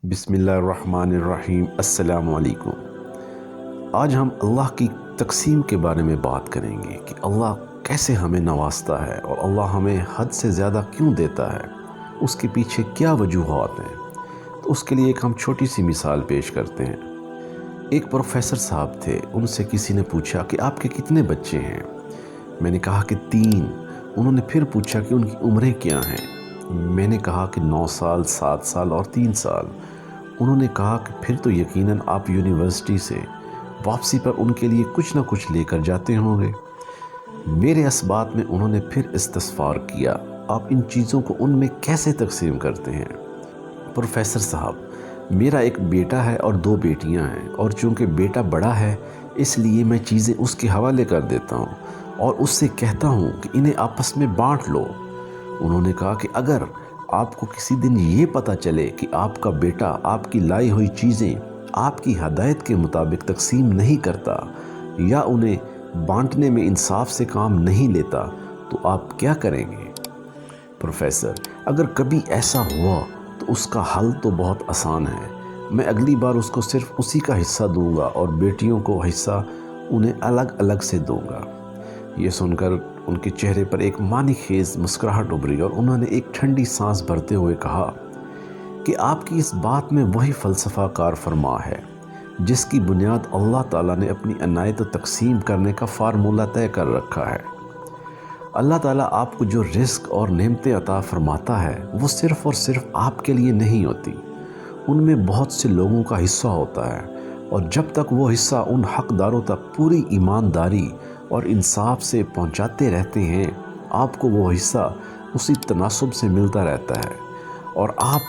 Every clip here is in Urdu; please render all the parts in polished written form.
بسم اللہ الرحمن الرحیم۔ السلام علیکم۔ آج ہم اللہ کی تقسیم کے بارے میں بات کریں گے کہ اللہ کیسے ہمیں نوازتا ہے اور اللہ ہمیں حد سے زیادہ کیوں دیتا ہے، اس کے پیچھے کیا وجوہات ہیں۔ تو اس کے لیے ایک ہم چھوٹی سی مثال پیش کرتے ہیں۔ ایک پروفیسر صاحب تھے، ان سے کسی نے پوچھا کہ آپ کے کتنے بچے ہیں؟ میں نے کہا کہ 3۔ انہوں نے پھر پوچھا کہ ان کی عمریں کیا ہیں؟ میں نے کہا کہ 9 سال، 7 سال اور 3 سال۔ انہوں نے کہا کہ پھر تو یقیناً آپ یونیورسٹی سے واپسی پر ان کے لیے کچھ نہ کچھ لے کر جاتے ہوں گے۔ میرے اسبات میں انہوں نے پھر استفسار کیا، آپ ان چیزوں کو ان میں کیسے تقسیم کرتے ہیں؟ پروفیسر صاحب، میرا ایک بیٹا ہے اور 2 بیٹیاں ہیں، اور چونکہ بیٹا بڑا ہے اس لیے میں چیزیں اس کے حوالے کر دیتا ہوں اور اس سے کہتا ہوں کہ انہیں آپس میں بانٹ لو۔ انہوں نے کہا کہ اگر آپ کو کسی دن یہ پتہ چلے کہ آپ کا بیٹا آپ کی لائی ہوئی چیزیں آپ کی ہدایت کے مطابق تقسیم نہیں کرتا یا انہیں بانٹنے میں انصاف سے کام نہیں لیتا تو آپ کیا کریں گے؟ پروفیسر: اگر کبھی ایسا ہوا تو اس کا حل تو بہت آسان ہے، میں اگلی بار اس کو صرف اسی کا حصہ دوں گا اور بیٹیوں کو حصہ انہیں الگ الگ سے دوں گا۔ یہ سن کر ان کے چہرے پر ایک معنی خیز مسکراہٹ ابھری اور انہوں نے ایک ٹھنڈی سانس بھرتے ہوئے کہا کہ آپ کی اس بات میں وہی فلسفہ کار فرما ہے جس کی بنیاد اللہ تعالیٰ نے اپنی عنایت و تقسیم کرنے کا فارمولہ طے کر رکھا ہے۔ اللہ تعالیٰ آپ کو جو رزق اور نعمتیں عطا فرماتا ہے وہ صرف اور صرف آپ کے لیے نہیں ہوتی، ان میں بہت سے لوگوں کا حصہ ہوتا ہے، اور جب تک وہ حصہ ان حقداروں تک پوری ایمانداری اور انصاف سے پہنچاتے رہتے ہیں آپ کو وہ حصہ اسی تناسب سے ملتا رہتا ہے، اور آپ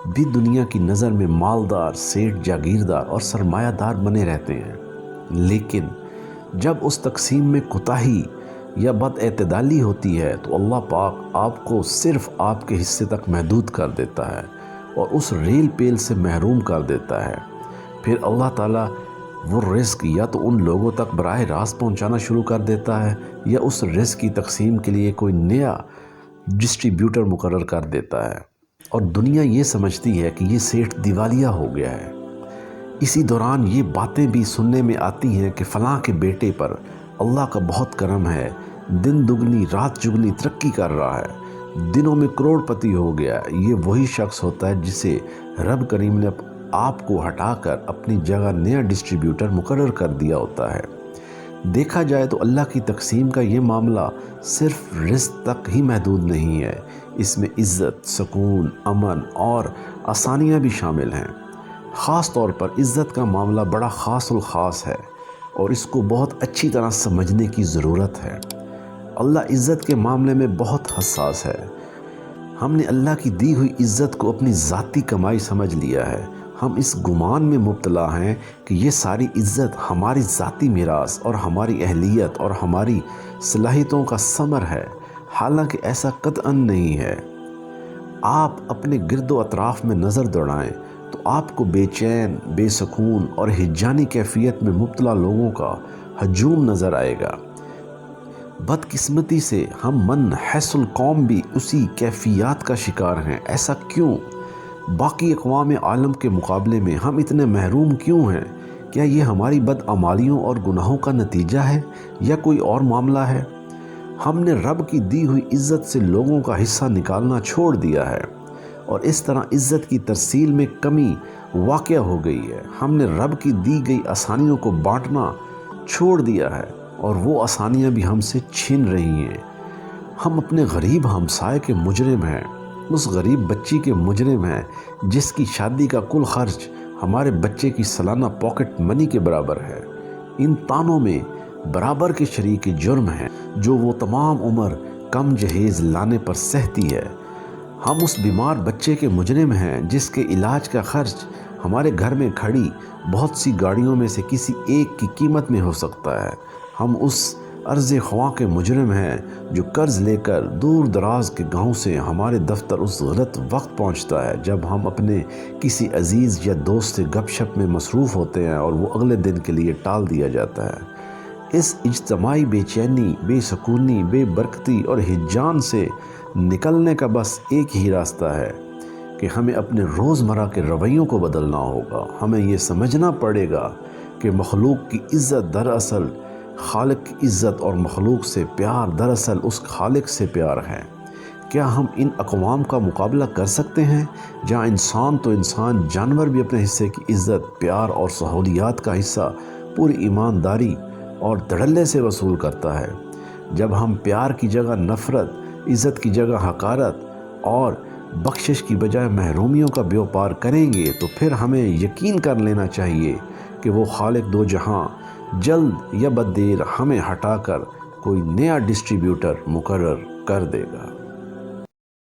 بھی دنیا کی نظر میں مالدار، سیٹھ، جاگیردار اور سرمایہ دار بنے رہتے ہیں۔ لیکن جب اس تقسیم میں کوتاہی یا بد اعتدالی ہوتی ہے تو اللہ پاک آپ کو صرف آپ کے حصے تک محدود کر دیتا ہے اور اس ریل پیل سے محروم کر دیتا ہے۔ پھر اللہ تعالیٰ وہ رزق یا تو ان لوگوں تک براہ راست پہنچانا شروع کر دیتا ہے یا اس رزق کی تقسیم کے لیے کوئی نیا ڈسٹریبیوٹر مقرر کر دیتا ہے، اور دنیا یہ سمجھتی ہے کہ یہ سیٹھ دیوالیہ ہو گیا ہے۔ اسی دوران یہ باتیں بھی سننے میں آتی ہیں کہ فلاں کے بیٹے پر اللہ کا بہت کرم ہے، دن دگنی رات جگنی ترقی کر رہا ہے، دنوں میں کروڑ پتی ہو گیا۔ یہ وہی شخص ہوتا ہے جسے رب کریم نے آپ کو ہٹا کر اپنی جگہ نیا ڈسٹریبیوٹر مقرر کر دیا ہوتا ہے۔ دیکھا جائے تو اللہ کی تقسیم کا یہ معاملہ صرف رزق تک ہی محدود نہیں ہے، اس میں عزت، سکون، امن اور آسانیاں بھی شامل ہیں۔ خاص طور پر عزت کا معاملہ بڑا خاص الخاص ہے اور اس کو بہت اچھی طرح سمجھنے کی ضرورت ہے۔ اللہ عزت کے معاملے میں بہت حساس ہے۔ ہم نے اللہ کی دی ہوئی عزت کو اپنی ذاتی کمائی سمجھ لیا ہے۔ ہم اس گمان میں مبتلا ہیں کہ یہ ساری عزت ہماری ذاتی میراث اور ہماری اہلیت اور ہماری صلاحیتوں کا ثمر ہے، حالانکہ ایسا قطعاً نہیں ہے۔ آپ اپنے گرد و اطراف میں نظر دوڑائیں تو آپ کو بے چین، بے سکون اور ہجانی کیفیت میں مبتلا لوگوں کا ہجوم نظر آئے گا۔ بدقسمتی سے ہم من حیث القوم بھی اسی کیفیات کا شکار ہیں۔ ایسا کیوں؟ باقی اقوام عالم کے مقابلے میں ہم اتنے محروم کیوں ہیں؟ کیا یہ ہماری بدعمالیوں اور گناہوں کا نتیجہ ہے یا کوئی اور معاملہ ہے؟ ہم نے رب کی دی ہوئی عزت سے لوگوں کا حصہ نکالنا چھوڑ دیا ہے اور اس طرح عزت کی ترسیل میں کمی واقع ہو گئی ہے۔ ہم نے رب کی دی گئی آسانیوں کو بانٹنا چھوڑ دیا ہے اور وہ آسانیاں بھی ہم سے چھن رہی ہیں۔ ہم اپنے غریب ہمسائے کے مجرم ہیں، اس غریب بچی کے مجرم ہیں جس کی شادی کا کل خرچ ہمارے بچے کی سالانہ پاکٹ منی کے برابر ہے۔ ان تانوں میں برابر کے شریک جرم ہیں جو وہ تمام عمر کم جہیز لانے پر سہتی ہے۔ ہم اس بیمار بچے کے مجرم ہیں جس کے علاج کا خرچ ہمارے گھر میں کھڑی بہت سی گاڑیوں میں سے کسی ایک کی قیمت میں ہو سکتا ہے۔ ہم اس عرض خواں کے مجرم ہیں جو قرض لے کر دور دراز کے گاؤں سے ہمارے دفتر اس غلط وقت پہنچتا ہے جب ہم اپنے کسی عزیز یا دوست سے گپ شپ میں مصروف ہوتے ہیں اور وہ اگلے دن کے لیے ٹال دیا جاتا ہے۔ اس اجتماعی بے چینی، بے سکونی، بے برکتی اور ہجان سے نکلنے کا بس ایک ہی راستہ ہے کہ ہمیں اپنے روزمرہ کے رویوں کو بدلنا ہوگا۔ ہمیں یہ سمجھنا پڑے گا کہ مخلوق کی عزت دراصل خالق کی عزت اور مخلوق سے پیار دراصل اس خالق سے پیار ہے۔ کیا ہم ان اقوام کا مقابلہ کر سکتے ہیں جہاں انسان تو انسان جانور بھی اپنے حصے کی عزت، پیار اور سہولیات کا حصہ پوری ایمانداری اور دھڑلے سے وصول کرتا ہے؟ جب ہم پیار کی جگہ نفرت، عزت کی جگہ حقارت اور بخشش کی بجائے محرومیوں کا بیوپار کریں گے تو پھر ہمیں یقین کر لینا چاہیے کہ وہ خالق دو جہاں جلد یا بددیر ہمیں ہٹا کر کوئی نیا ڈسٹریبیوٹر مقرر کر دے گا۔